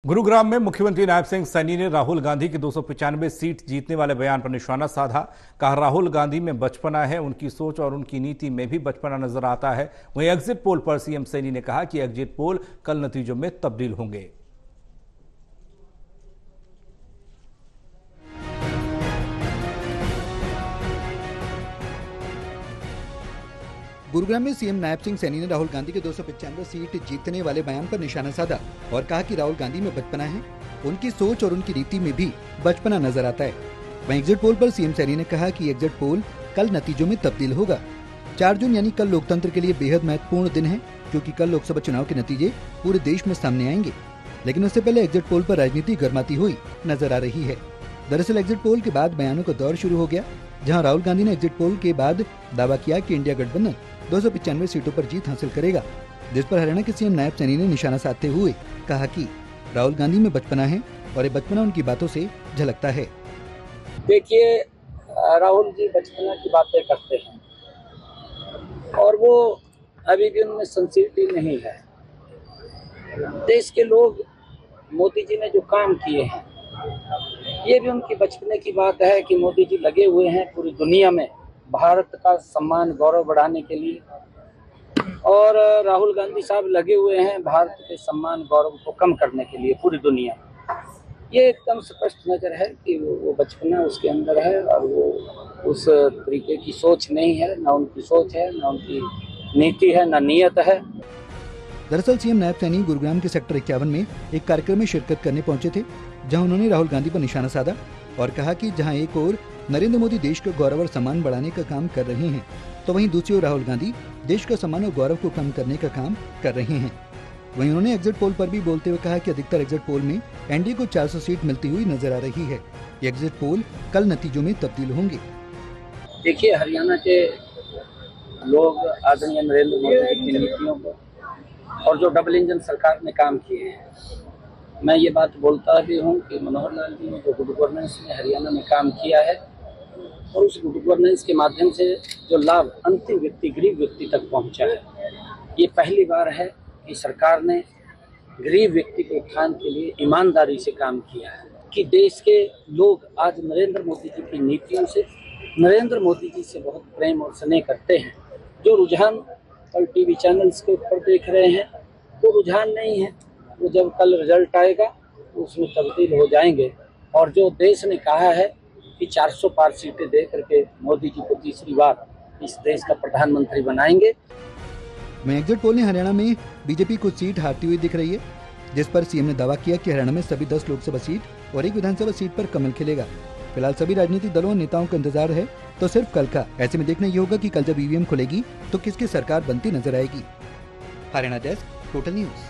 गुरुग्राम में मुख्यमंत्री नायब सिंह सैनी ने राहुल गांधी की 295 सीट जीतने वाले बयान पर निशाना साधा। कहा, राहुल गांधी में बचपना है, उनकी सोच और उनकी नीति में भी बचपना नजर आता है। वहीं एग्जिट पोल पर सीएम सैनी ने कहा कि एग्जिट पोल कल नतीजों में तब्दील होंगे। गुरुग्राम में सीएम नायब सिंह सैनी ने राहुल गांधी के 295 सीट जीतने वाले बयान पर निशाना साधा और कहा कि राहुल गांधी में बचपना है, उनकी सोच और उनकी रीति में भी बचपना नजर आता है। वहीं एग्जिट पोल पर सीएम सैनी ने कहा कि एग्जिट पोल कल नतीजों में तब्दील होगा। 4 जून यानी कल लोकतंत्र के लिए बेहद महत्वपूर्ण दिन है, क्योंकि कल लोकसभा चुनाव के नतीजे पूरे देश में सामने आएंगे। लेकिन उससे पहले एग्जिट पोल पर राजनीति गर्माती हुई नजर आ रही है। दरअसल एग्जिट पोल के बाद बयानों का दौर शुरू हो गया, जहां राहुल गांधी ने एग्जिट पोल के बाद दावा किया कि इंडिया गठबंधन 295 सीटों पर जीत हासिल करेगा, जिस पर हरियाणा के सीएम नायब सैनी ने निशाना साधते हुए कहा कि राहुल गांधी में बचपना है और ये बचपना उनकी बातों से झलकता है। देखिए, राहुल जी बचपना की बातें करते हैं और वो अभी भी उनमें सिंसियरिटी नहीं है। देश के लोग मोदी जी ने जो काम किए हैं, ये भी उनकी बचपने की बात है कि मोदी जी लगे हुए हैं पूरी दुनिया में भारत का सम्मान गौरव बढ़ाने के लिए, और राहुल गांधी साहब लगे हुए हैं भारत के सम्मान गौरव को कम करने के लिए पूरी दुनिया। ये एकदम स्पष्ट नजर है कि वो बचपना उसके अंदर है और वो उस तरीके की सोच नहीं है, ना उनकी सोच है, ना उनकी नीति है, ना नीयत है। दरअसल सीएम नायब सैनी गुरुग्राम के सेक्टर 51 में एक कार्यक्रम में शिरकत करने पहुंचे थे, जहां उन्होंने राहुल गांधी पर निशाना साधा और कहा कि जहां एक ओर नरेंद्र मोदी देश का गौरव और सम्मान बढ़ाने का काम कर रहे हैं, तो वहीं दूसरी ओर राहुल गांधी देश का सम्मान और गौरव को कम करने का काम कर रहे हैं। वहीं उन्होंने एग्जिट पोल पर भी बोलते हुए कहा कि अधिकतर एग्जिट पोल में एनडीए को 400 सीट मिलती हुई नजर आ रही है। ये एग्जिट पोल कल नतीजों में तब्दील होंगे। देखिए, हरियाणा के लोग आदरणीय नरेंद्र मोदी की नीतियों को और जो डबल इंजन सरकार ने काम किए हैं, मैं ये बात बोलता भी हूँ कि मनोहर लाल जी ने जो गुड गवर्नेंस में हरियाणा में काम किया है और उस गुड गवर्नेंस के माध्यम से जो लाभ अंतिम व्यक्ति, गरीब व्यक्ति तक पहुँचा है, ये पहली बार है कि सरकार ने गरीब व्यक्ति के उत्थान के लिए ईमानदारी से काम किया है। कि देश के लोग आज नरेंद्र मोदी जी की नीतियों से, नरेंद्र मोदी जी से बहुत प्रेम और स्नेह करते हैं। जो रुझान कल टीवी चैनल्स के ऊपर देख रहे हैं, वो रुझान नहीं है, वो जब कल रिजल्ट आएगा तो उसमें तब्दील हो जाएंगे। और जो देश ने कहा है कि 400 पार सीटें दे करके मोदी जी को तीसरी बार इस देश का प्रधानमंत्री बनाएंगे। वहीं एग्जिट पोल ने हरियाणा में बीजेपी कुछ सीट हारती हुई दिख रही है, जिस पर सीएम ने दावा किया कि हरियाणा में सभी 10 लोकसभा सीट और 1 विधानसभा सीट पर कमल खिलेगा। फिलहाल सभी राजनीतिक दलों और नेताओं का इंतजार है तो सिर्फ कल का। ऐसे में देखना ये होगा कि कल जब ईवीएम खुलेगी तो किसकी सरकार बनती नजर आएगी। Haryana desk, total news.